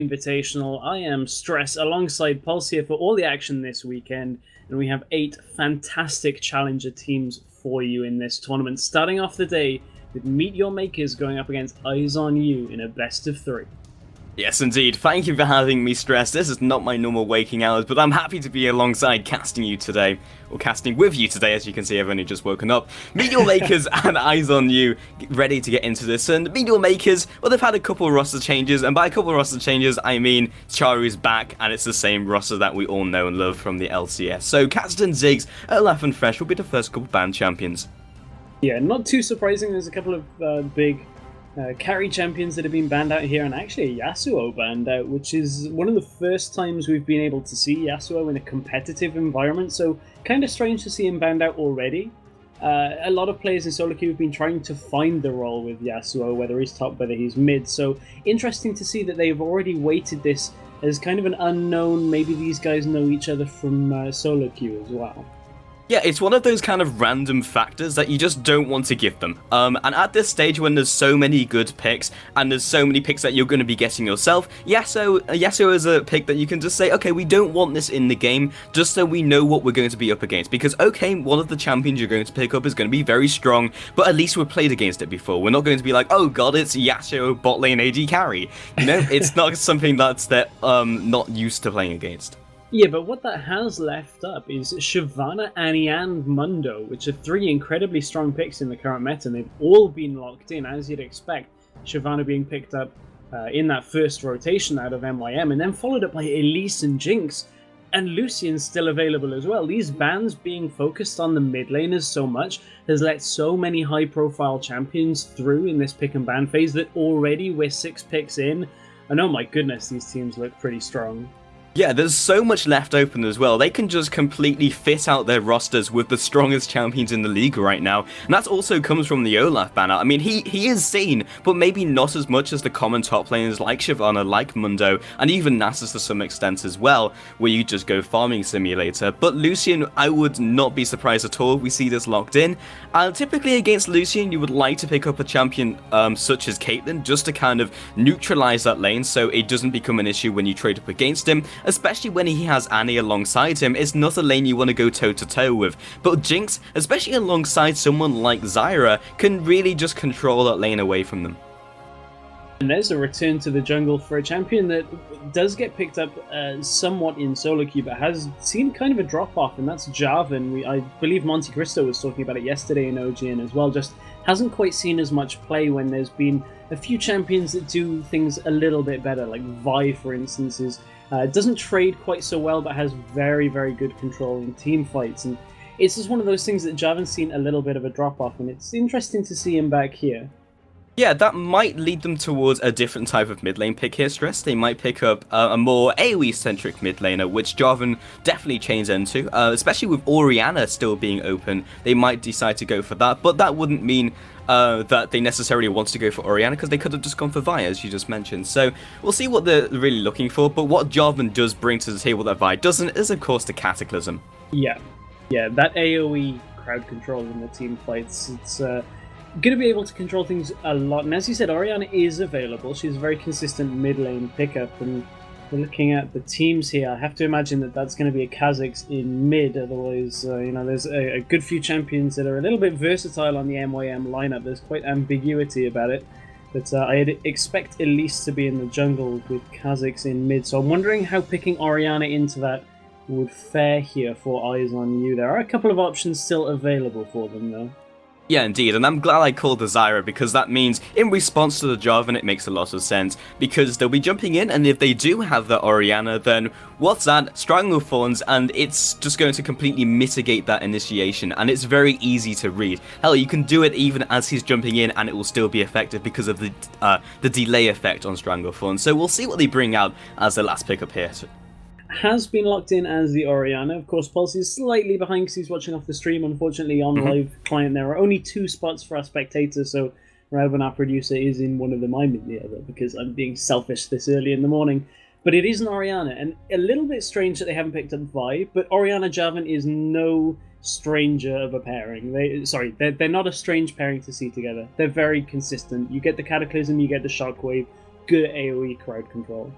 Invitational. I am Stress alongside Pulse here for all the action this weekend, and we have 8 fantastic challenger teams for you in this tournament. Starting off the day with Meet Your Makers going up against Eyes on You in a best of 3. Yes, indeed. Thank you for having me, Stress. This is not my normal waking hours, but I'm happy to be alongside casting you today. Or casting with you today, as you can see, I've only just woken up. Meet Your Makers and Eyes on You, ready to get into this. And Meet Your Makers, well, they've had a couple of roster changes, and by a couple of roster changes, I mean Czaru's back, and it's the same roster that we all know and love from the LCS. So, Catst and Ziggs, Olaf and Fresh will be the first couple band champions. Yeah, not too surprising. There's a couple of big carry champions that have been banned out here, and actually a Yasuo banned out, which is one of the first times we've been able to see Yasuo in a competitive environment, so kind of strange to see him banned out already. A lot of players in solo queue have been trying to find the role with Yasuo, whether he's top, whether he's mid, so interesting to see that they've already weighted this as kind of an unknown. Maybe these guys know each other from solo queue as well. Yeah, it's one of those kind of random factors that you just don't want to give them. And at this stage, when there's so many good picks, and there's so many picks that you're going to be getting yourself, Yasuo is a pick that you can just say, okay, we don't want this in the game, just so we know what we're going to be up against. Because, okay, one of the champions you're going to pick up is going to be very strong, but at least we've played against it before. We're not going to be like, oh god, it's Yasuo bot lane AD carry. You know, it's not something that's not used to playing against. Yeah, but what that has left up is Shyvana, Annie, and Mundo, which are 3 incredibly strong picks in the current meta, and they've all been locked in, as you'd expect. Shyvana being picked up in that first rotation out of MYM, and then followed up by Elise and Jinx, and Lucian's still available as well. These bans being focused on the mid laners so much has let so many high-profile champions through in this pick and ban phase that already we're 6 picks in, and oh my goodness, these teams look pretty strong. Yeah, there's so much left open as well. They can just completely fit out their rosters with the strongest champions in the league right now. And that also comes from the Olaf banner. I mean, he is seen, but maybe not as much as the common top laners like Shyvana, like Mundo, and even Nasus to some extent as well, where you just go farming simulator. But Lucian, I would not be surprised at all if we see this locked in. Typically against Lucian, you would like to pick up a champion such as Caitlyn, just to kind of neutralize that lane so it doesn't become an issue when you trade up against him. Especially when he has Annie alongside him, it's not a lane you want to go toe-to-toe with. But Jinx, especially alongside someone like Zyra, can really just control that lane away from them. And there's a return to the jungle for a champion that does get picked up somewhat in solo queue, but has seen kind of a drop-off, and that's Jarvan. I believe Monte Cristo was talking about it yesterday in OGN as well, just hasn't quite seen as much play when there's been a few champions that do things a little bit better, like Vi, for instance, doesn't trade quite so well, but has very, very good control in team fights. And it's just one of those things that Jarvan's seen a little bit of a drop-off, and it's interesting to see him back here. Yeah, that might lead them towards a different type of mid lane pick here, Stress. They might pick up a more AoE-centric mid laner, which Jarvan definitely chains into, especially with Orianna still being open. They might decide to go for that, but that wouldn't mean that they necessarily want to go for Orianna, because they could have just gone for Vi, as you just mentioned. So we'll see what they're really looking for, but what Jarvan does bring to the table that Vi doesn't is, of course, the Cataclysm. Yeah, that AoE crowd control in the team fights, it's going to be able to control things a lot. And as you said, Orianna is available. She's a very consistent mid lane pickup, and we're looking at the teams here. I have to imagine that that's going to be a Kha'Zix in mid, otherwise, there's a good few champions that are a little bit versatile on the MYM lineup. There's quite ambiguity about it, but I'd expect Elise to be in the jungle with Kha'Zix in mid, so I'm wondering how picking Orianna into that would fare here for Eyes on You. There are a couple of options still available for them, though. Yeah, indeed, and I'm glad I called the Zyra, because that means in response to the Jarvan it makes a lot of sense, because they'll be jumping in, and if they do have the Orianna, then what's that? Stranglethorns, and it's just going to completely mitigate that initiation, and it's very easy to read. Hell, you can do it even as he's jumping in, and it will still be effective because of the delay effect on Stranglethorns. So we'll see what they bring out as the last pickup here. Has been locked in as the Orianna. Of course, Pulse is slightly behind because he's watching off the stream. Unfortunately, on live client, there are only 2 spots for our spectators, so rather than our producer is in one of them, I'm in the other, because I'm being selfish this early in the morning. But it is an Orianna, and a little bit strange that they haven't picked up Vi, but Orianna Jarvan is no stranger of a pairing. They're not a strange pairing to see together. They're very consistent. You get the Cataclysm, you get the Shockwave, good AoE crowd control.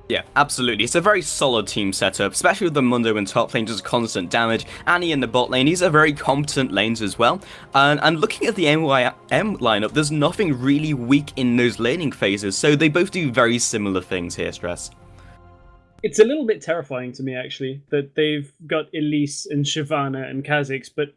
Yeah, absolutely. It's a very solid team setup, especially with the Mundo in top lane, just constant damage. Annie in the bot lane, these are very competent lanes as well. And looking at the MYM lineup, there's nothing really weak in those laning phases, so they both do very similar things here, Stress. It's a little bit terrifying to me, actually, that they've got Elise and Shyvana and Kha'Zix, but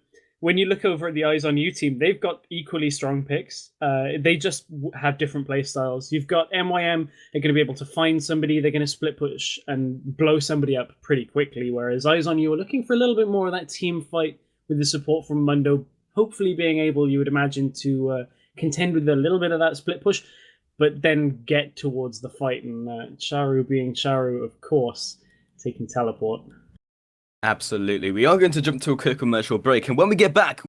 when you look over at the Eyes on You team, they've got equally strong picks. They just have different playstyles. You've got MYM, they're going to be able to find somebody, they're going to split push and blow somebody up pretty quickly, whereas Eyes on You are looking for a little bit more of that team fight with the support from Mundo, hopefully being able, you would imagine, to contend with a little bit of that split push, but then get towards the fight, and Czaru being Czaru, of course, taking teleport. Absolutely. We are going to jump to a quick commercial break, and when we get back...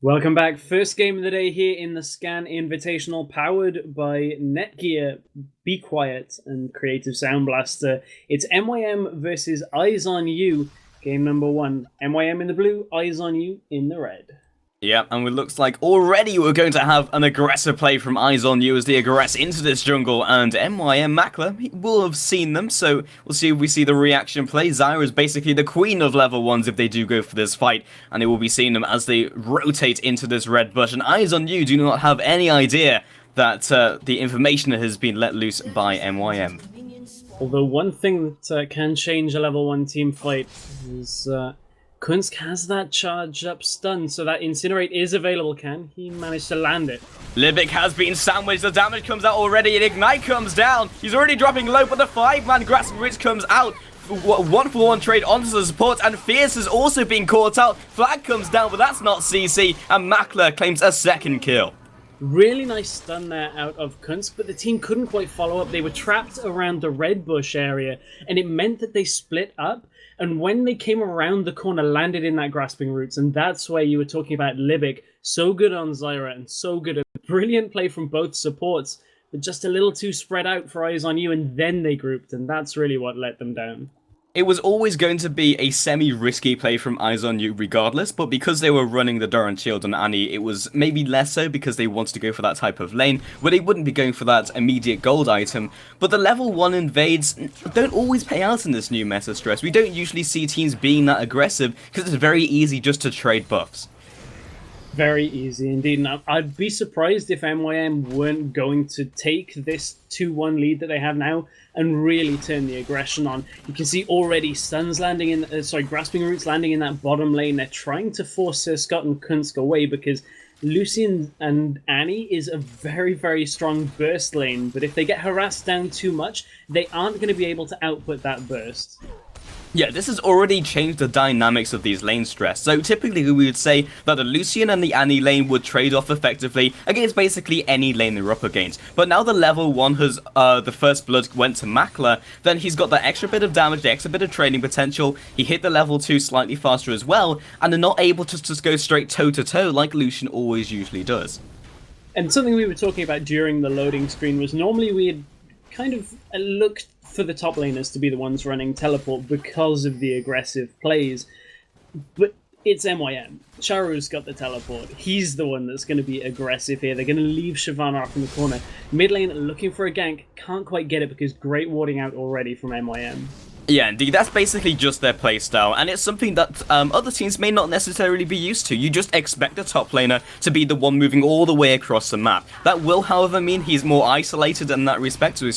Welcome back. First game of the day here in the Scan Invitational, powered by Netgear, Be Quiet, and Creative Sound Blaster. It's MYM versus Eyes on You, game number 1. MYM in the blue, Eyes on You in the red. Yeah, and it looks like already we're going to have an aggressive play from Eyes on You as they aggress into this jungle, and MYM Makler will have seen them, so we'll see if we see the reaction play. Zyra is basically the queen of level 1s if they do go for this fight, and they will be seeing them as they rotate into this red bush, and Eyes on You do not have any idea that the information has been let loose by MYM. Although one thing that can change a level 1 team fight is... Qunsk has that charged up stun, so that Incinerate is available. Can he manage to land it? Libik has been sandwiched, the damage comes out already, and Ignite comes down. He's already dropping low, but the 5-man Grasping Roots comes out. 1-for-1 trade onto the support, and Fierce has also been caught out. Flag comes down, but that's not CC, and Makler claims a second kill. Really nice stun there out of Qunsk, but the team couldn't quite follow up. They were trapped around the red bush area, and it meant that they split up. And when they came around the corner, landed in that Grasping Roots, and that's where you were talking about Libik. So good on Zyra, and so good. A brilliant play from both supports, but just a little too spread out for Eyes on You, and then they grouped, and that's really what let them down. It was always going to be a semi-risky play from Eyes on You regardless, but because they were running the Durant Shield on Annie, it was maybe less so because they wanted to go for that type of lane, where they wouldn't be going for that immediate gold item. But the level 1 invades don't always pay out in this new meta, Stress. We don't usually see teams being that aggressive, because it's very easy just to trade buffs. Very easy indeed. Now, I'd be surprised if MYM weren't going to take this 2-1 lead that they have now and really turn the aggression on. You can see already stuns landing in, Grasping Roots landing in that bottom lane. They're trying to force Scott and Qunsk away because Lucian and Annie is a very, very strong burst lane, but if they get harassed down too much, they aren't going to be able to output that burst. Yeah, this has already changed the dynamics of these lane Stress. So typically we would say that the Lucian and the Annie lane would trade off effectively against basically any lane they're up against. But now the level 1 has, the first blood went to Makler, then he's got that extra bit of damage, the extra bit of trading potential, he hit the level 2 slightly faster as well, and they're not able to just go straight toe-to-toe like Lucian always usually does. And something we were talking about during the loading screen was normally we had kind of looked for the top laners to be the ones running teleport because of the aggressive plays, but it's MYM. Czaru's got the teleport. He's the one that's going to be aggressive here. They're going to leave Shyvana off in the corner. Mid lane looking for a gank, can't quite get it because great warding out already from MYM. Yeah, indeed, that's basically just their playstyle, and it's something that other teams may not necessarily be used to. You just expect a top laner to be the one moving all the way across the map. That will, however, mean he's more isolated in that respect, so we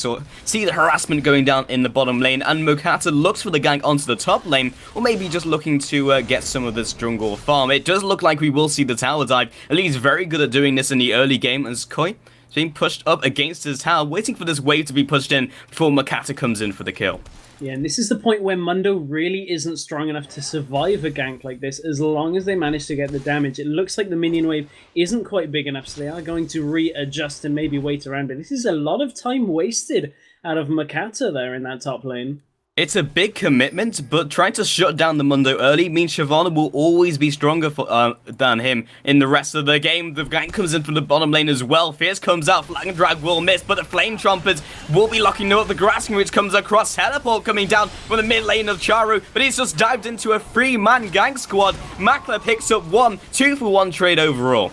see the harassment going down in the bottom lane, and Mokatte looks for the gank onto the top lane, or maybe just looking to get some of this jungle farm. It does look like we will see the tower dive, and he's very good at doing this in the early game, as Koi is being pushed up against his tower, waiting for this wave to be pushed in before Mokatte comes in for the kill. Yeah, and this is the point where Mundo really isn't strong enough to survive a gank like this as long as they manage to get the damage. It looks like the minion wave isn't quite big enough, so they are going to readjust and maybe wait around. But this is a lot of time wasted out of Mokatte there in that top lane. It's a big commitment, but trying to shut down the Mundo early means Shyvana will always be stronger than him in the rest of the game. The gank comes in from the bottom lane as well. Fierce comes out, Flag and Drag will miss, but the Flame Trumpets will be locking them up. The Grasping Roots comes across, Teleport coming down from the mid lane of Czaru, but he's just dived into a 3-man gank squad. Makler picks up 2-for-1 trade overall.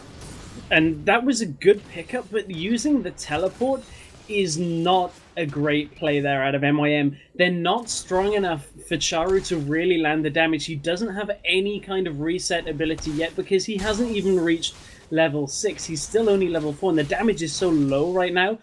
And that was a good pickup, but using the teleport is not a great play there out of MYM. They're not strong enough for Czaru to really land the damage. He doesn't have any kind of reset ability yet because he hasn't even reached level 6. He's still only level 4, and the damage is so low right now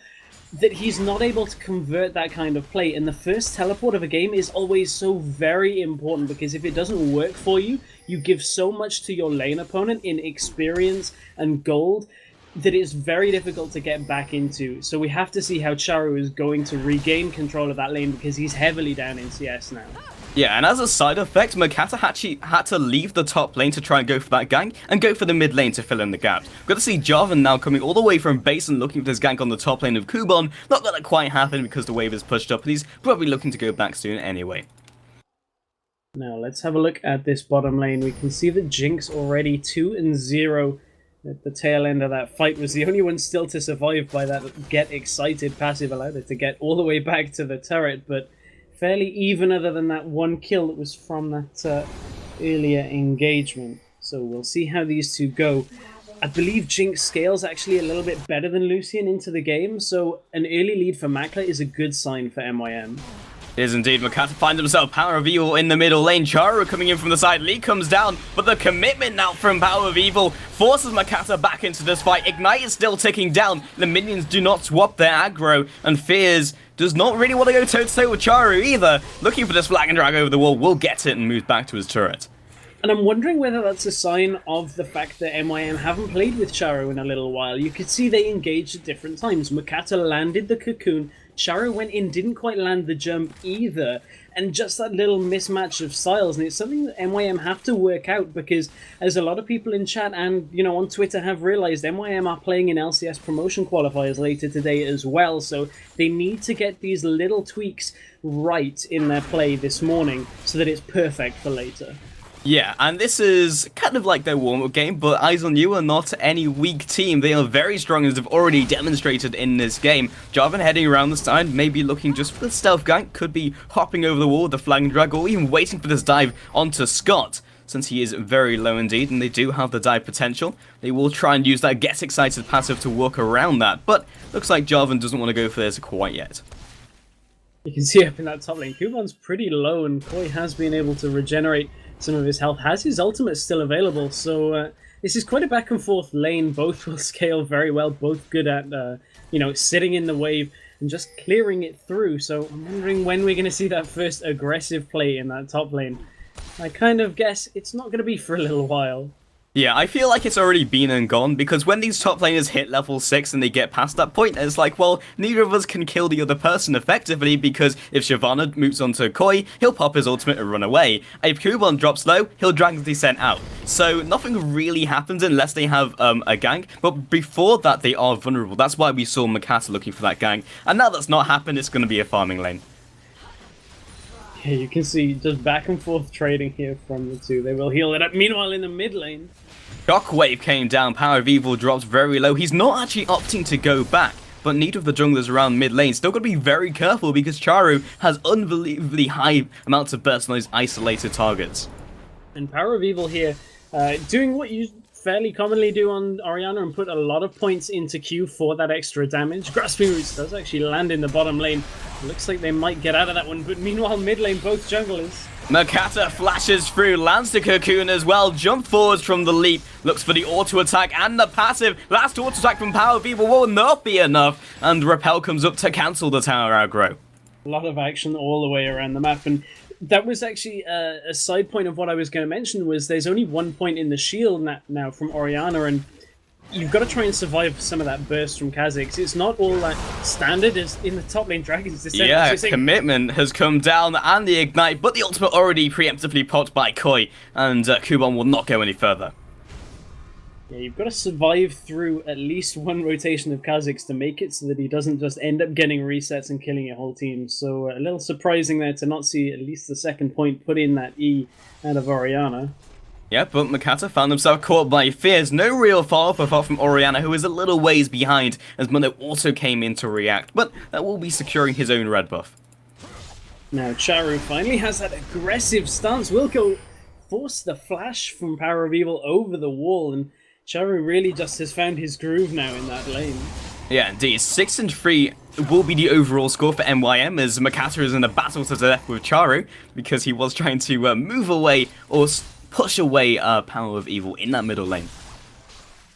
that he's not able to convert that kind of play. And the first teleport of a game is always so very important, because if it doesn't work for you, you give so much to your lane opponent in experience and gold that it's very difficult to get back into. So we have to see how Czaru is going to regain control of that lane, because he's heavily down in CS now. Yeah, and as a side effect, Mokatte actually had to leave the top lane to try and go for that gank, and go for the mid lane to fill in the gaps. We've got to see Jarvan now coming all the way from base and looking for this gank on the top lane of Kubon. Not gonna quite happen because the wave is pushed up, and he's probably looking to go back soon anyway. Now let's have a look at this bottom lane. We can see that Jinx already 2-0 at the tail end of that fight, was the only one still to survive by that get excited passive, allowed it to get all the way back to the turret, but fairly even other than that one kill that was from that earlier engagement. So we'll see how these two go. I believe Jinx scales actually a little bit better than Lucian into the game, so an early lead for Makler is a good sign for MYM. It is indeed. Mokatte finds himself PowerOfEvil in the middle lane. Czaru coming in from the side. Lee comes down, but the commitment now from PowerOfEvil forces Mokatte back into this fight. Ignite is still ticking down. The minions do not swap their aggro, and Fears does not really want to go toe-to-toe with Czaru either. Looking for this flag and drag over the wall, will get it and moves back to his turret. And I'm wondering whether that's a sign of the fact that MYM haven't played with Czaru in a little while. You could see they engaged at different times. Mokatte landed the cocoon. Czaru went in, didn't quite land the jump either, and just that little mismatch of styles, and it's something that MYM have to work out, because as a lot of people in chat and, you know, on Twitter have realized, MYM are playing in LCS promotion qualifiers later today as well, so they need to get these little tweaks right in their play this morning so that it's perfect for later. Yeah, and this is kind of like their warm-up game, but Eyes on You are not any weak team. They are very strong, as they've already demonstrated in this game. Jarvan heading around the side, maybe looking just for the stealth gank, could be hopping over the wall with the flag and drag, or even waiting for this dive onto Scott, since he is very low indeed, and they do have the dive potential. They will try and use that Get Excited passive to work around that, but looks like Jarvan doesn't want to go for this quite yet. You can see up in that top lane, Kubon's pretty low, and Koi has been able to regenerate some of his health, has his ultimate still available, so this is quite a back and forth lane. Both will scale very well, both good at you know, sitting in the wave and just clearing it through. So I'm wondering when we're going to see that first aggressive play in that top lane. I kind of guess it's not going to be for a little while. Yeah, I feel like it's already been and gone, because when these top laners hit level 6 and they get past that point, it's like, well, neither of us can kill the other person effectively, because if Shyvana moves on to Koi, he'll pop his ultimate and run away. If Kubon drops low, he'll drag the descent out. So nothing really happens unless they have a gank, but before that they are vulnerable. That's why we saw Mokatte looking for that gank, and now that's not happened, it's going to be a farming lane. Yeah, you can see just back and forth trading here from the two. They will heal it up. Meanwhile, in the mid lane, Shockwave came down, PowerOfEvil drops very low. He's not actually opting to go back, but neither of the junglers around mid lane still got to be very careful, because Czaru has unbelievably high amounts of burst on those isolated targets. And PowerOfEvil here, doing what you fairly commonly do on Orianna and put a lot of points into Q for that extra damage. Grasping Roots does actually land in the bottom lane. Looks like they might get out of that one, but meanwhile mid lane, both junglers. Mokatte flashes through, lands the cocoon as well, jump forwards from the leap, looks for the auto attack and the passive. Last auto attack from PowerOfEvil will not be enough, and Repel comes up to cancel the tower aggro. A lot of action all the way around the map, and that was actually a side point of what I was going to mention, was there's only 1 point in the shield now from Orianna, and you've got to try and survive some of that burst from Kha'Zix. It's not all that standard as in the top lane Dragon's Descent. Yeah, commitment has come down and the ignite, but the ultimate already preemptively popped by Koi, and Kubon will not go any further. Yeah, you've got to survive through at least one rotation of Kha'Zix to make it, so that he doesn't just end up getting resets and killing your whole team. So a little surprising there to not see at least the second point put in that E out of Orianna. Yeah, but Mokatte found himself caught by Fears. No real follow-up apart from Orianna, who is a little ways behind, as Mundo also came in to react, but that will be securing his own red buff. Now Czaru finally has that aggressive stance. Will go force the flash from PowerOfEvil over the wall, and Czaru really just has found his groove now in that lane. Yeah, indeed. 6-3 will be the overall score for MYM, as Mokatte is in a battle to the death with Czaru, because he was trying to move away or push away PowerOfEvil in that middle lane.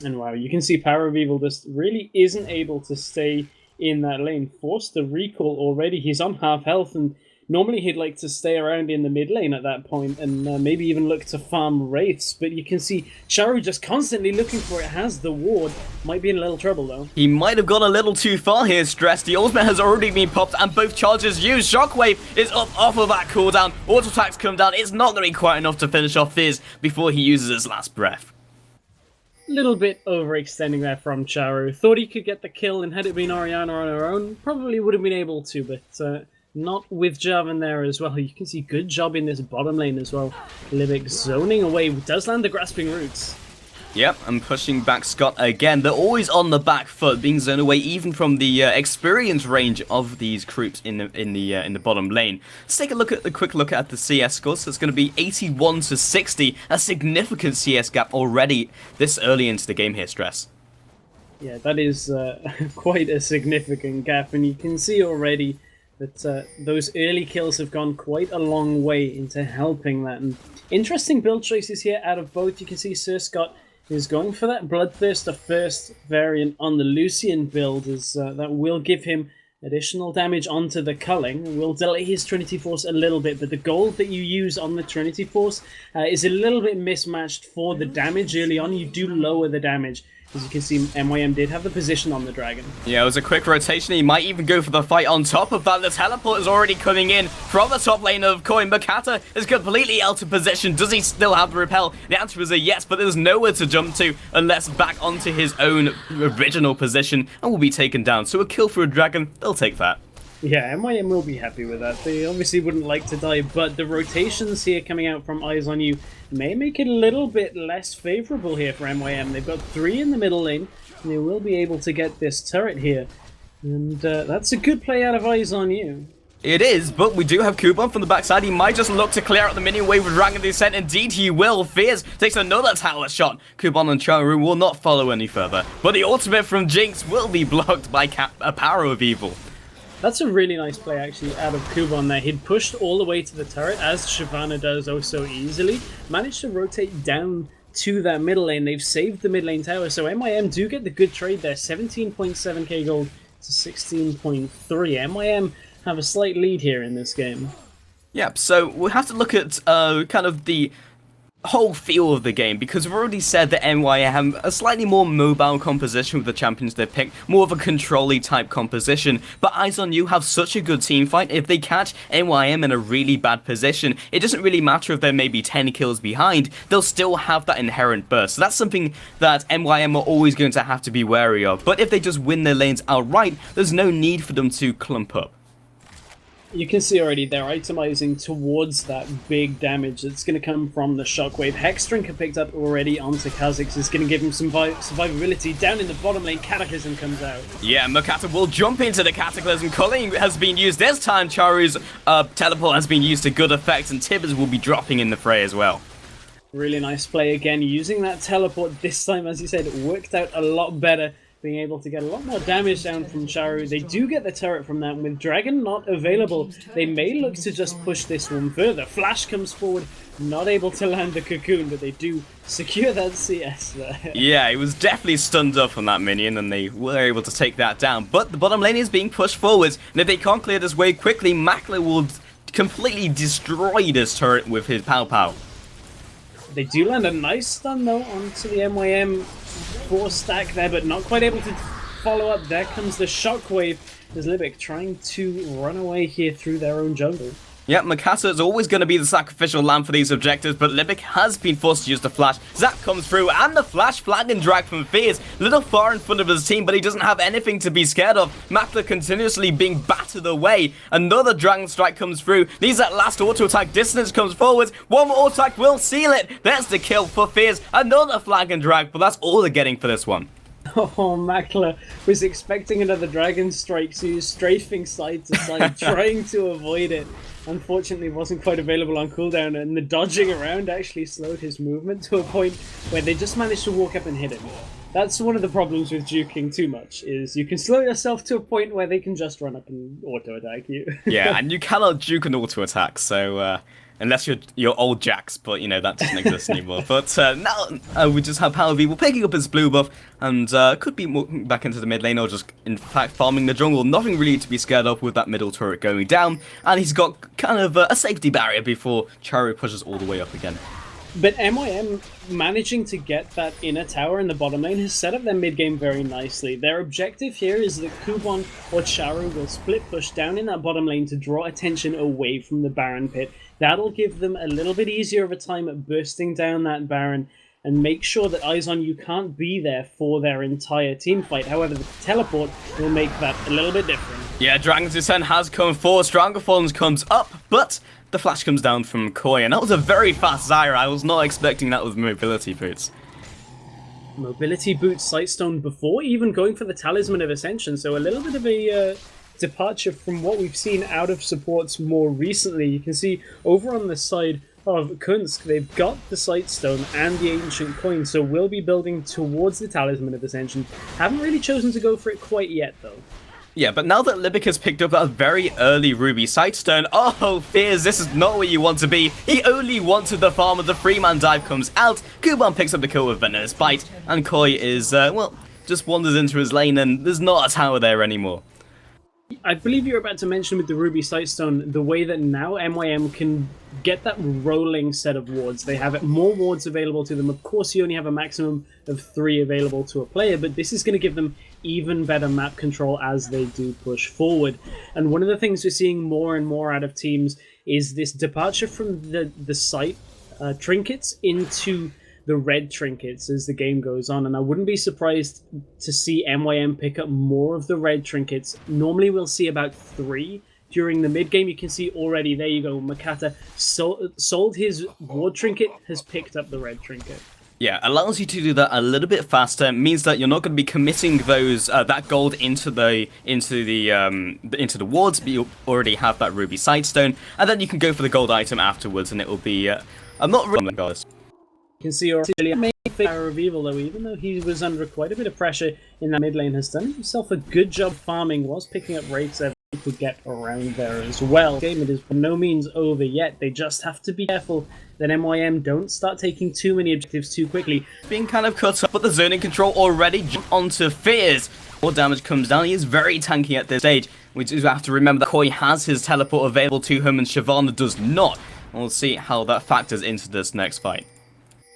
And wow, you can see PowerOfEvil just really isn't able to stay in that lane. Forced the recall already. He's on half health, and normally he'd like to stay around in the mid lane at that point and maybe even look to farm wraiths, but you can see Czaru just constantly looking for it, has the ward, might be in a little trouble though. He might have gone a little too far here, Stress. The ultimate has already been popped and both charges used. Shockwave is up off of that cooldown. Auto attacks come down. It's not going to be quite enough to finish off Fizz before he uses his last breath. Little bit overextending there from Czaru. Thought he could get the kill, and had it been Orianna on her own, probably would have been able to, but not with Jarvan there as well. You can see good job in this bottom lane as well. Libik zoning away, does land the grasping roots. Yep, and pushing back Scott again. They're always on the back foot, being zoned away even from the experience range of these troops in the bottom lane. Let's take a quick look at the CS scores. So it's going to be 81 to 60, a significant CS gap already this early into the game here, Stress. Yeah, that is quite a significant gap, and you can see already that those early kills have gone quite a long way into helping that. And interesting build choices here out of both. You can see Sir Scott is going for that Bloodthirster first variant on the Lucian build, as that will give him additional damage onto the culling. Will delay his Trinity Force a little bit, but the gold that you use on the Trinity Force is a little bit mismatched for the damage early on. You do lower the damage. As you can see, MYM did have the position on the dragon. Yeah, it was a quick rotation. He might even go for the fight on top of that. The teleport is already coming in from the top lane of Coin. Mokatte is completely out of position. Does he still have the repel? The answer is a yes, but there's nowhere to jump to unless back onto his own original position and will be taken down. So a kill for a dragon, they'll take that. Yeah, MYM will be happy with that. They obviously wouldn't like to die, but the rotations here coming out from Eyes on You may make it a little bit less favorable here for MYM. They've got 3 in the middle lane, and they will be able to get this turret here. And that's a good play out of Eyes on You. It is, but we do have Kubon from the backside. He might just look to clear out the minion wave with Dragon Descent. Indeed, he will. Fierce takes another tower shot. Kubon and Czaru will not follow any further, but the ultimate from Jinx will be blocked by PowerOfEvil. That's a really nice play, actually, out of Kubon there. He'd pushed all the way to the turret, as Shyvana does oh so easily. Managed to rotate down to that middle lane. They've saved the mid lane tower, so MYM do get the good trade there. 17.7k gold to 16.3. MYM have a slight lead here in this game. Yep, so we'll have to look at kind of the whole feel of the game, because we've already said that MYM have a slightly more mobile composition with the champions they pick, more of a control-y type composition, but Eyes on You have such a good team fight. If they catch MYM in a really bad position, it doesn't really matter if they're maybe 10 kills behind, they'll still have that inherent burst. So that's something that MYM are always going to have to be wary of, but if they just win their lanes outright, there's no need for them to clump up. You can see already they're itemizing towards that big damage that's going to come from the Shockwave. Hexdrinker picked up already onto Kha'Zix is going to give him some survivability. Down in the bottom lane, Cataclysm comes out. Yeah, Mokatte will jump into the Cataclysm. Culling has been used this time. Charu's teleport has been used to good effect, and Tibbers will be dropping in the fray as well. Really nice play again, using that teleport this time, as you said, it worked out a lot better. Being able to get a lot more damage down from Czaru. They do get the turret from that. With Dragon not available, they may look to just push this one further. Flash comes forward, not able to land the cocoon, but they do secure that CS there. Yeah, it was definitely stunned up on that minion, and they were able to take that down. But the bottom lane is being pushed forwards, and if they can't clear this wave quickly, Makler will completely destroy this turret with his pow. They do land a nice stun, though, onto the MYM 4 stack there, but not quite able to follow up. There comes the Shockwave as Libik trying to run away here through their own jungle. Yep, Mokatte is always going to be the sacrificial lamb for these objectives, but Libik has been forced to use the flash. Zap comes through, and the flash flag and drag from Fierce. Little far in front of his team, but he doesn't have anything to be scared of. Makler continuously being battered away. Another dragon strike comes through. Needs that last auto attack. Dissonance comes forward. One more auto attack will seal it. There's the kill for Fierce. Another flag and drag, but that's all they're getting for this one. Oh, Makler was expecting another dragon strike, so he was strafing side to side, trying to avoid it. Unfortunately, wasn't quite available on cooldown, and the dodging around actually slowed his movement to a point where they just managed to walk up and hit him. That's one of the problems with juking too much, is you can slow yourself to a point where they can just run up and auto-attack you. Yeah, and you cannot juke an auto-attack, so, unless you're old Jax, but, you know, that doesn't exist anymore. But now we just have PowerOfEvil picking up his blue buff, and could be moving back into the mid lane, or just, in fact, farming the jungle. Nothing really to be scared of with that middle turret going down, and he's got kind of a safety barrier before Czaru pushes all the way up again. But MYM managing to get that inner tower in the bottom lane has set up their mid game very nicely. Their objective here is that Kubon or Czaru will split push down in that bottom lane to draw attention away from the Baron pit. That'll give them a little bit easier of a time at bursting down that Baron and make sure that Eyes on You can't be there for their entire team fight. However, the teleport will make that a little bit different. Yeah, Dragon's Descent has come forward, Stronger Forms comes up, but the flash comes down from Koi, and that was a very fast Zyra. I was not expecting that with mobility boots. Mobility boots Sightstone before even going for the Talisman of Ascension, so a little bit of a departure from what we've seen out of supports more recently. You can see over on the side of Qunsk, they've got the Sightstone and the Ancient Coin, so we'll be building towards the Talisman of Ascension. Haven't really chosen to go for it quite yet, though. Yeah, but now that Libik has picked up that very early Ruby Sightstone, oh, Fears, this is not where you want to be. He only wanted the farm, the 3-man dive comes out, Kubon picks up the kill with Venomous Bite, and Koi is, well, just wanders into his lane, and there's not a tower there anymore. I believe you're about to mention with the Ruby Sightstone the way that now MYM can get that rolling set of wards. They have more wards available to them. Of course, you only have a maximum of 3 available to a player, but this is going to give them even better map control as they do push forward. And one of the things we're seeing more and more out of teams is this departure from the sight trinkets into the red trinkets as the game goes on, and I wouldn't be surprised to see MYM pick up more of the red trinkets. Normally we'll see about 3 during the mid game. You can see already, there you go, Mokatte sold his ward trinket, has picked up the red trinket. Yeah, allows you to do that a little bit faster. Means that you're not going to be committing those that gold into the wards, but you already have that Ruby Sightstone, and then you can go for the gold item afterwards, and it will be. I'm not really guys. You can see already main PowerOfEvil, though, even though he was under quite a bit of pressure in that mid lane, has done himself a good job farming, was picking up rates every to get around there as well. The game, it is by no means over yet. They just have to be careful that MYM don't start taking too many objectives too quickly. Being kind of cut up, but the zoning control already jumped onto Fears. More damage comes down. He is very tanky at this stage. We do have to remember that Koi has his teleport available to him and Shyvana does not. We'll see how that factors into this next fight.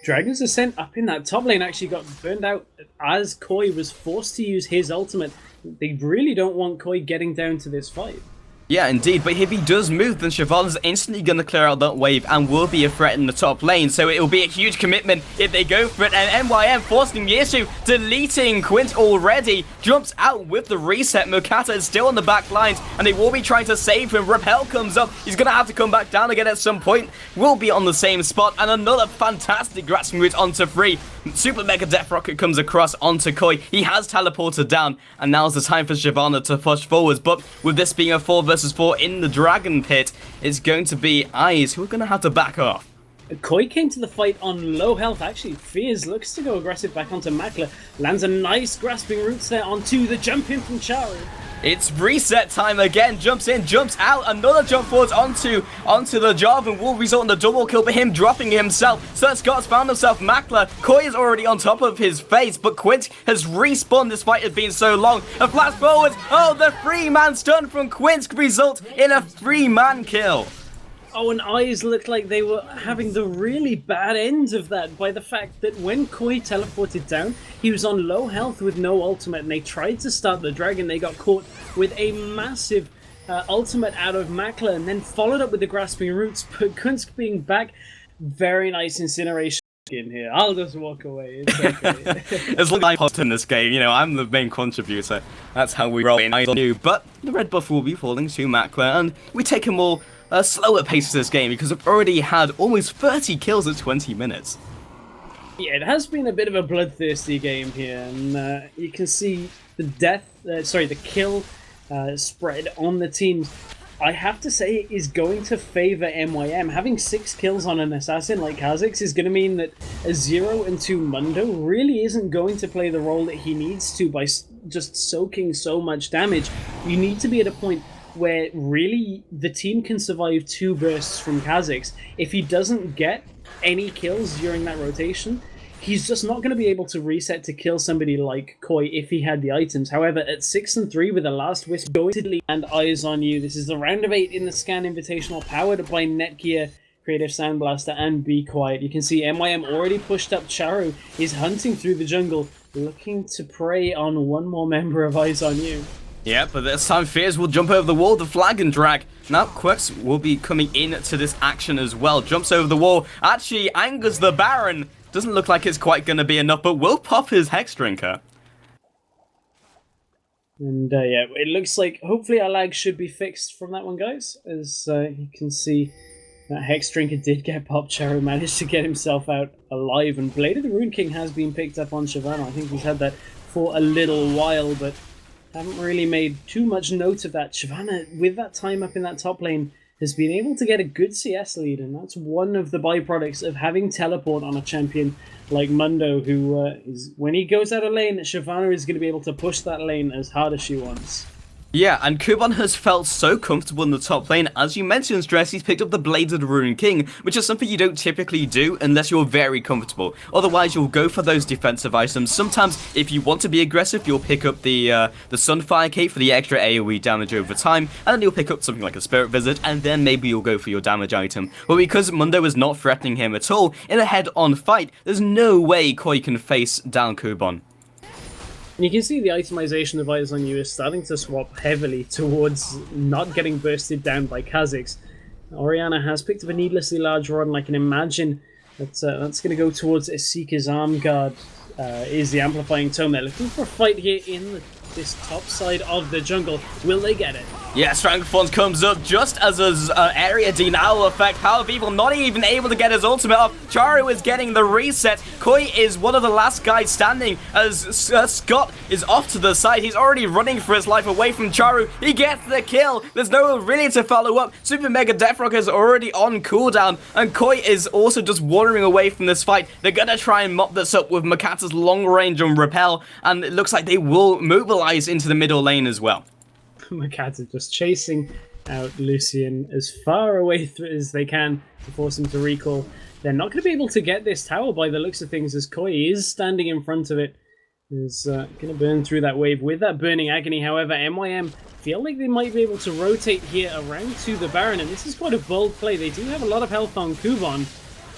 Dragon's Descent up in that top lane actually got burned out as Koi was forced to use his ultimate. They really don't want Koi getting down to this fight. Yeah, indeed, but if he does move, then Shyvana's instantly going to clear out that wave and will be a threat in the top lane, so it will be a huge commitment if they go for it, and MYM forcing the issue, deleting Quint already, jumps out with the reset. Mokatte is still on the back lines, and they will be trying to save him. Repel comes up, he's going to have to come back down again at some point, will be on the same spot, and another fantastic grasping route onto Free. Super Mega Death Rocket comes across onto Koi, he has teleported down, and now's the time for Shyvana to push forwards, but with this being a 4 versus 4 in the Dragon Pit, it's going to be Eyes who are going to have to back off. Koi came to the fight on low health. Actually, Fears looks to go aggressive back onto Makler. Lands a nice grasping roots there onto the jump in from Czaru. It's reset time again. Jumps in, jumps out. Another jump forwards onto the Jarvan will result in the double kill, but him dropping himself. So Scott's found himself Makler. Koi is already on top of his face, but Quint has respawned. This fight has been so long. A flash forward. Oh, the 3-man stun from Qunsk result in a 3-man kill. Oh, and Eyes looked like they were having the really bad end of that by the fact that when Koi teleported down, he was on low health with no ultimate, and they tried to start the dragon. They got caught with a massive ultimate out of Makler, and then followed up with the grasping roots, but Qunsk being back, very nice incineration in here. I'll just walk away. It's okay. As long as I'm hot in this game, you know, I'm the main contributor. That's how we roll in. I do. But the red buff will be falling to Makler, and we take a more slower pace to this game because we've already had almost 30 kills at 20 minutes. Yeah, it has been a bit of a bloodthirsty game here, and you can see the kill spread on the teams. I have to say it is going to favor MYM. Having 6 kills on an assassin like Kha'Zix is going to mean that a 0 and 2 Mundo really isn't going to play the role that he needs to by just soaking so much damage. You need to be at a point where really the team can survive 2 bursts from Kha'Zix. If he doesn't get any kills during that rotation, he's just not going to be able to reset to kill somebody like Koi if he had the items. However, at 6 and 3 with the last wisp going to lead and Eyes on You, this is the round of 8 in the Scan Invitational, powered by Netgear, Creative Sound Blaster, and Be Quiet. You can see MYM already pushed up. Czaru is hunting through the jungle, looking to prey on one more member of Eyes on You. Yeah, but this time Fears will jump over the wall, the flag and drag. Now Qunsk will be coming into this action as well. Jumps over the wall, actually angers the Baron. Doesn't look like it's quite going to be enough, but will pop his Hex Drinker. And yeah, it looks like hopefully our lag should be fixed from that one, guys. As you can see, that Hex Drinker did get popped. Czaru managed to get himself out alive, and Blade of the Rune King has been picked up on Shyvana. I think he's had that for a little while, but haven't really made too much note of that. Shyvana, with that time up in that top lane, has been able to get a good CS lead, and that's one of the byproducts of having teleport on a champion like Mundo, who is, when he goes out of lane, Shyvana is going to be able to push that lane as hard as she wants. Yeah, and Kubon has felt so comfortable in the top lane. As you mentioned, Stress, he's picked up the Blades of the Rune King, which is something you don't typically do unless you're very comfortable. Otherwise, you'll go for those defensive items. Sometimes, if you want to be aggressive, you'll pick up the Sunfire Cape for the extra AoE damage over time, and then you'll pick up something like a Spirit Visit, and then maybe you'll go for your damage item. But because Mundo is not threatening him at all, in a head-on fight, there's no way Koi can face down Kubon. And you can see the itemization of Eyes on You is starting to swap heavily towards not getting bursted down by Kha'Zix. Orianna has picked up a needlessly large rod, and I can imagine that that's going to go towards a Seeker's Arm Guard. Is the Amplifying Tome. They're looking for a fight here in this top side of the jungle. Will they get it? Yeah, Strangleforce comes up just as his area denial effect. PowerOfEvil not even able to get his ultimate off. Czaru is getting the reset. Koi is one of the last guys standing as Scott is off to the side. He's already running for his life away from Czaru. He gets the kill. There's no really to follow up. Super Mega Death Rock is already on cooldown, and Koi is also just wandering away from this fight. They're gonna try and mop this up with Mokatte's long range on Repel, and it looks like they will mobilize into the middle lane as well. Mokatte just chasing out Lucian as far away as they can to force him to recall. They're not going to be able to get this tower by the looks of things, as Koi is standing in front of it. Is going to burn through that wave with that Burning Agony. However, MYM feel like they might be able to rotate here around to the Baron, and this is quite a bold play. They do have a lot of health on Kubon,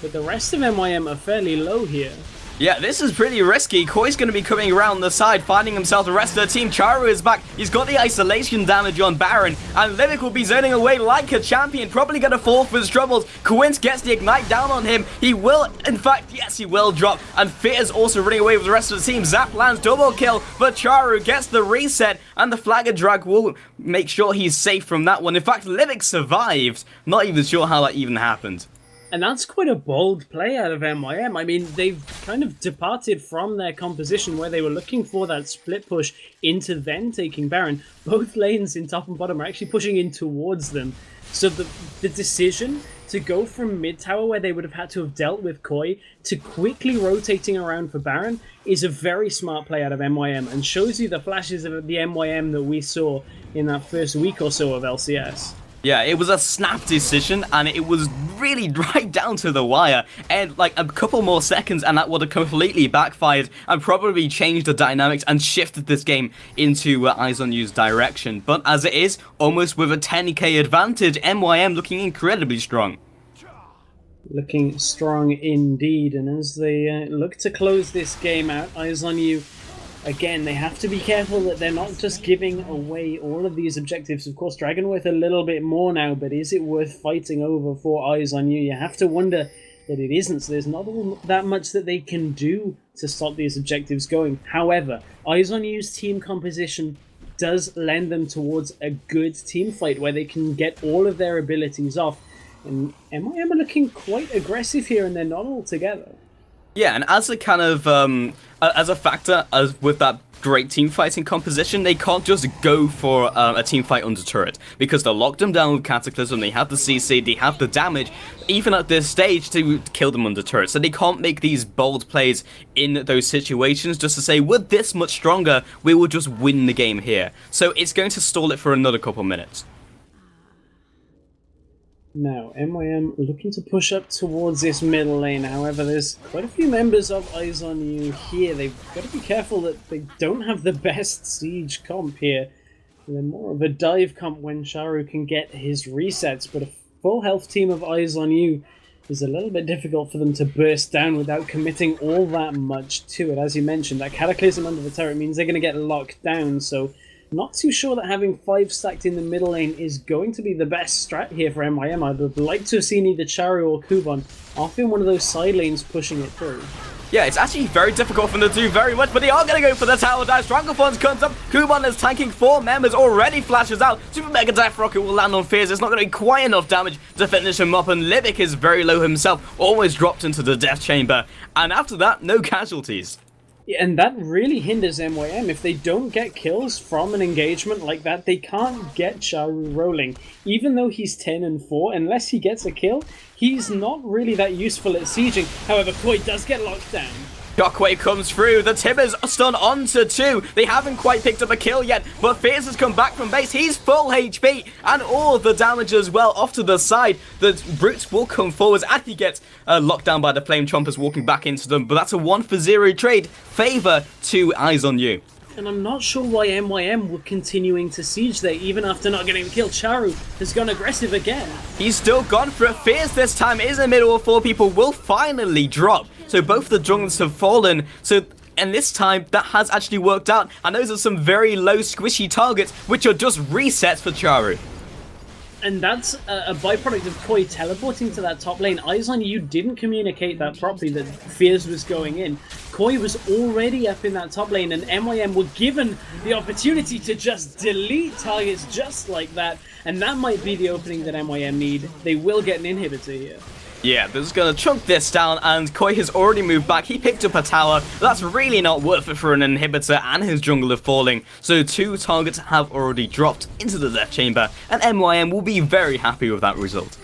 but the rest of MYM are fairly low here. Yeah, this is pretty risky. Koi's going to be coming around the side, finding himself the rest of the team. Czaru is back. He's got the isolation damage on Baron, and Libik will be zoning away like a champion. Probably going to fall for his troubles. Qunsk gets the ignite down on him. He will, in fact, yes, he will drop. And Fear's also running away with the rest of the team. Zap lands double kill, but Czaru gets the reset, and the Flag and Drag will make sure he's safe from that one. In fact, Libik survived. Not even sure how that even happened. And that's quite a bold play out of MYM. I mean, they've kind of departed from their composition where they were looking for that split push into then taking Baron. Both lanes in top and bottom are actually pushing in towards them. So the decision to go from mid tower, where they would have had to have dealt with Koi, to quickly rotating around for Baron is a very smart play out of MYM, and shows you the flashes of the MYM that we saw in that first week or so of LCS. Yeah, it was a snap decision, and it was really right down to the wire. And like a couple more seconds, and that would have completely backfired and probably changed the dynamics and shifted this game into Eyes on You's direction. But as it is, almost with a 10k advantage, MYM looking incredibly strong. Looking strong indeed, and as they look to close this game out, Eyes on You, again, they have to be careful that they're not just giving away all of these objectives. Of course, Dragonworth a little bit more now, but is it worth fighting over for Eyes on You? You have to wonder that it isn't, so there's not that much that they can do to stop these objectives going. However, Eyes on You's team composition does lend them towards a good team fight where they can get all of their abilities off. And MYM are looking quite aggressive here, and they're not all together. Yeah, and as a kind of as a factor, as with that great team fighting composition, they can't just go for a team fight under turret, because they'll lock them down with Cataclysm, they have the CC, they have the damage, even at this stage, to kill them under turret. So they can't make these bold plays in those situations just to say, we're this much stronger, we will just win the game here. So it's going to stall it for another couple minutes. Now, MYM looking to push up towards this middle lane. However, there's quite a few members of Eyes on You here. They've got to be careful that they don't have the best siege comp here. And then more of a dive comp when Czaru can get his resets. But a full health team of Eyes on You is a little bit difficult for them to burst down without committing all that much to it. As you mentioned, that Cataclysm under the turret means they're going to get locked down, so not too sure that having 5 stacked in the middle lane is going to be the best strat here for MYM. I would like to have seen either Czaru or Kubon off in one of those side lanes pushing it through. Yeah, it's actually very difficult for them to do very much, but they are going to go for the tower dive. Strangleforce comes up. Kubon is tanking 4 members, already flashes out. Super Mega Death Rocket will land on Fears. It's not going to be quite enough damage to finish him up, and Libik is very low himself, almost dropped into the Death Chamber. And after that, no casualties. Yeah, and that really hinders MYM. If they don't get kills from an engagement like that, they can't get Czaru rolling. Even though he's 10 and 4, unless he gets a kill, he's not really that useful at sieging. However, Koi does get locked down. Shockwave comes through, the Tibbers are stunned onto 2. They haven't quite picked up a kill yet, but Fierce has come back from base. He's full HP, and all the damage as well off to the side. The Brutes will come forwards, and he gets locked down by the Flame Chompers walking back into them, but that's a 1-for-0 trade. Favor to Eyes on You. And I'm not sure why MYM were continuing to siege there, even after not getting the kill. Czaru has gone aggressive again. He's still gone for it. Fierce this time is in the middle of 4 people, will finally drop. So both the junglers have fallen. And this time, that has actually worked out. And those are some very low squishy targets, which are just resets for Czaru. And that's a byproduct of Koi teleporting to that top lane. Eyes on You didn't communicate that properly, that Fears was going in. Koi was already up in that top lane, and MYM were given the opportunity to just delete targets just like that. And that might be the opening that MYM need. They will get an inhibitor here. Yeah, they're just going to chunk this down, and Koi has already moved back. He picked up a tower. That's really not worth it for an inhibitor, and his jungler falling. So 2 targets have already dropped into the Death Chamber, and MYM will be very happy with that result.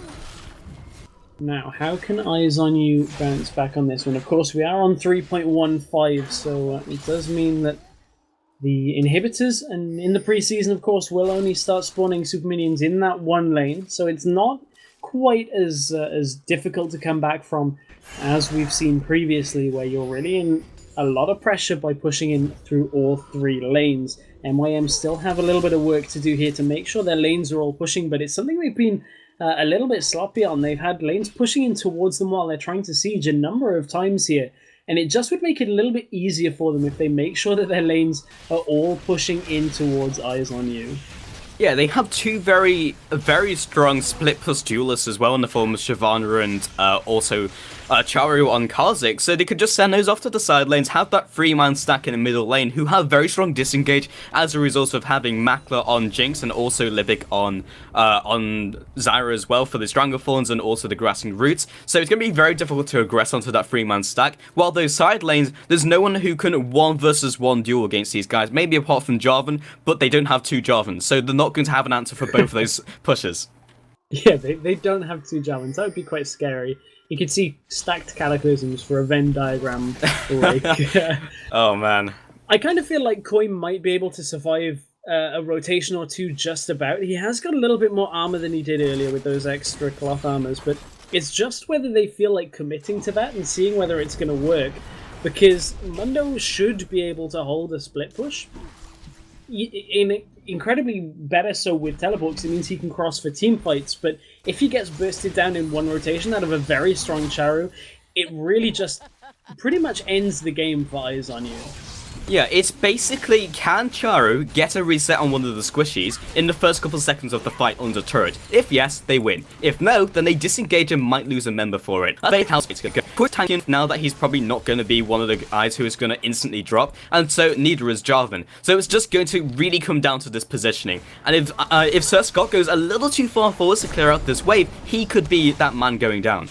Now, how can Eyes on You bounce back on this one? Of course, we are on 3.15, so it does mean that the inhibitors, and in the preseason, of course, will only start spawning super minions in that one lane, so it's not quite as difficult to come back from as we've seen previously, where you're really in a lot of pressure by pushing in through all 3 lanes. MYM still have a little bit of work to do here to make sure their lanes are all pushing, but it's something they've been a little bit sloppy on. They've had lanes pushing in towards them while they're trying to siege a number of times here, and it just would make it a little bit easier for them if they make sure that their lanes are all pushing in towards Eyes on You. Yeah, they have 2 very strong split plus duelists as well in the form of Shyvana and also Czaru on Kha'Zix, so they could just send those off to the side lanes, have that 3-man stack in the middle lane, who have very strong disengage as a result of having Makler on Jinx and also Libik on Zyra as well for the Stranglethorns and also the Grassing Roots. So it's going to be very difficult to aggress onto that 3-man stack, while those side lanes, there's no one who can 1-versus-1 duel against these guys, maybe apart from Jarvan, but they don't have 2 Jarvans, so they're not going to have an answer for both of those pushes. Yeah, they don't have 2 Jarvans. That would be quite scary. You could see stacked Cataclysms for a Venn diagram. Oh, man. I kind of feel like Koi might be able to survive a rotation or 2 just about. He has got a little bit more armor than he did earlier with those extra cloth armors, but it's just whether they feel like committing to that and seeing whether it's going to work, because Mundo should be able to hold a split push. Incredibly better so with teleports, it means he can cross for team fights, but if he gets bursted down in one rotation out of a very strong Czaru, it really just pretty much ends the game for Eyes on You. Yeah, it's basically, can Czaru get a reset on one of the squishies in the first couple seconds of the fight under turret? If yes, they win. If no, then they disengage and might lose a member for it. That's how it's going to go. Put Tankin now that he's probably not going to be one of the guys who is going to instantly drop, and so neither is Jarvan. So it's just going to really come down to this positioning. And if Sir Scott goes a little too far forward to clear out this wave, he could be that man going down.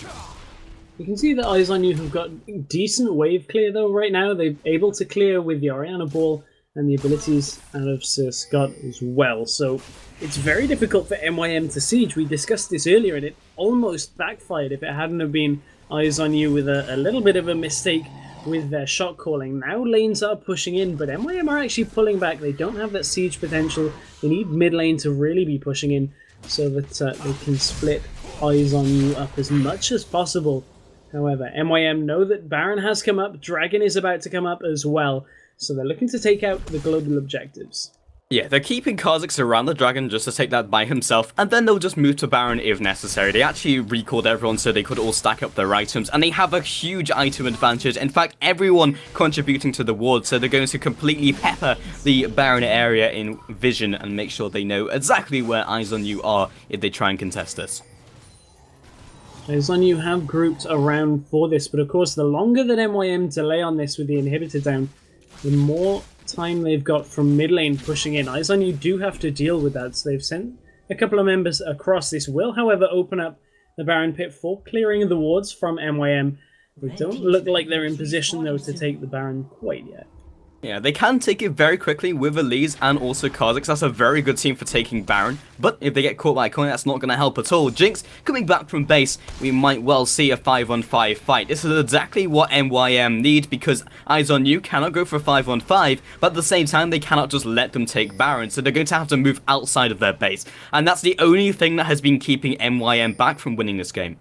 You can see that Eyes on You have got decent wave clear though right now. They're able to clear with the Orianna Ball and the abilities out of Sir Scott as well. So it's very difficult for MYM to siege. We discussed this earlier, and it almost backfired if it hadn't have been Eyes on You with a little bit of a mistake with their shot calling. Now lanes are pushing in, but MYM are actually pulling back. They don't have that siege potential. They need mid lane to really be pushing in so that they can split Eyes on You up as much as possible. However, MYM know that Baron has come up, Dragon is about to come up as well, so they're looking to take out the global objectives. Yeah, they're keeping Kha'Zix around the Dragon just to take that by himself, and then they'll just move to Baron if necessary. They actually recalled everyone so they could all stack up their items, and they have a huge item advantage. In fact, everyone contributing to the ward, so they're going to completely pepper the Baron area in vision and make sure they know exactly where Eyes on You are if they try and contest us. Eyes on You have grouped around for this, but of course the longer that MYM delay on this with the inhibitor down, the more time they've got from mid lane pushing in. Eyes on You do have to deal with that, so they've sent a couple of members across. This will, however, open up the Baron pit for clearing the wards from MYM. They don't look like they're in position, though, to take the Baron quite yet. Yeah, they can take it very quickly with Elise and also Kha'Zix. That's a very good team for taking Baron. But if they get caught by a coin, that's not going to help at all. Jinx coming back from base, we might well see a 5-on-5 fight. This is exactly what MYM need, because Eyes on You cannot go for a 5-on-5, but at the same time, they cannot just let them take Baron. So they're going to have to move outside of their base. And that's the only thing that has been keeping MYM back from winning this game.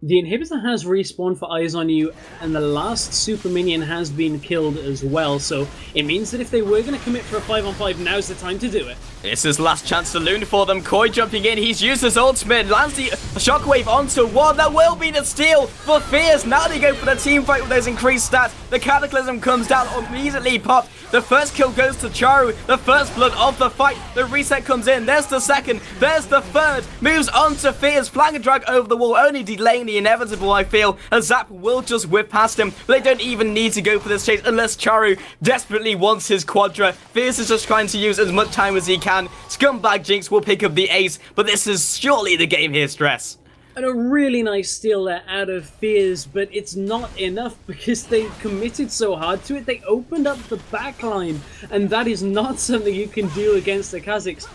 The inhibitor has respawned for Eyes on You, and the last super minion has been killed as well, so it means that if they were going to commit for a 5-on-5, now's the time to do it. It's his last chance saloon for them. Koi jumping in, he's used his ultimate, lands the shockwave onto one. That will be the steal for Fierce. Now they go for the team fight with those increased stats. The Cataclysm comes down, immediately popped. The first kill goes to Czaru, the first blood of the fight. The reset comes in, there's the second, there's the third. Moves on to Fierce, flank and drag over the wall, only delaying the inevitable, I feel. A Zap will just whip past him, but they don't even need to go for this chase unless Czaru desperately wants his Quadra. Fierce is just trying to use as much time as he can. Scumbag Jinx will pick up the ace, but this is surely the game here, Stress. And a really nice steal there out of Fears, but it's not enough because they committed so hard to it. They opened up the backline, and that is not something you can do against the Kha'Zix.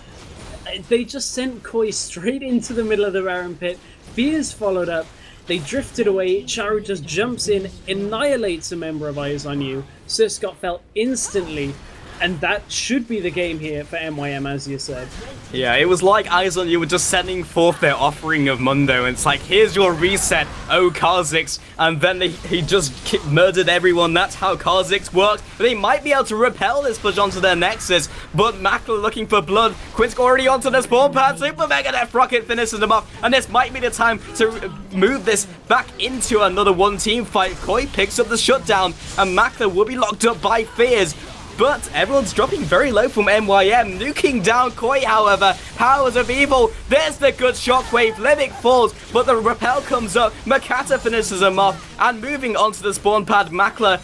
They just sent Koi straight into the middle of the Baron pit. Fears followed up. They drifted away. Czaru just jumps in, annihilates a member of Eyes on You. Sir Scott fell instantly. And that should be the game here for MYM, as you said. Yeah, it was like Eyes on You were just sending forth their offering of Mundo, and it's like, here's your reset, oh Kha'Zix, and then he just murdered everyone. That's how Kha'Zix works. They might be able to repel this push onto their Nexus, but Makler looking for blood. Qunsk already onto the spawn pad. Super Mega Death Rocket finishes them off, and this might be the time to move this back into another one-team fight. Koi picks up the shutdown, and Makler will be locked up by Fears. But everyone's dropping very low from MYM. Nuking down Koi, however. Powers of Evil. There's the good shockwave. Libik falls, but the repel comes up. Mokatte finishes him off. And moving onto the spawn pad, Makler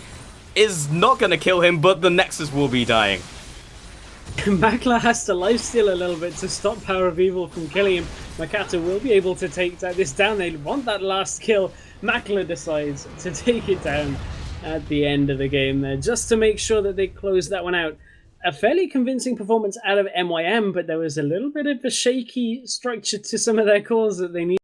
is not going to kill him, but the Nexus will be dying. Makler has to lifesteal a little bit to stop Power of Evil from killing him. Mokatte will be able to take this down. They want that last kill. Makler decides to take it down at the end of the game there, just to make sure that they close that one out. A fairly convincing performance out of MYM, but there was a little bit of a shaky structure to some of their calls that they need.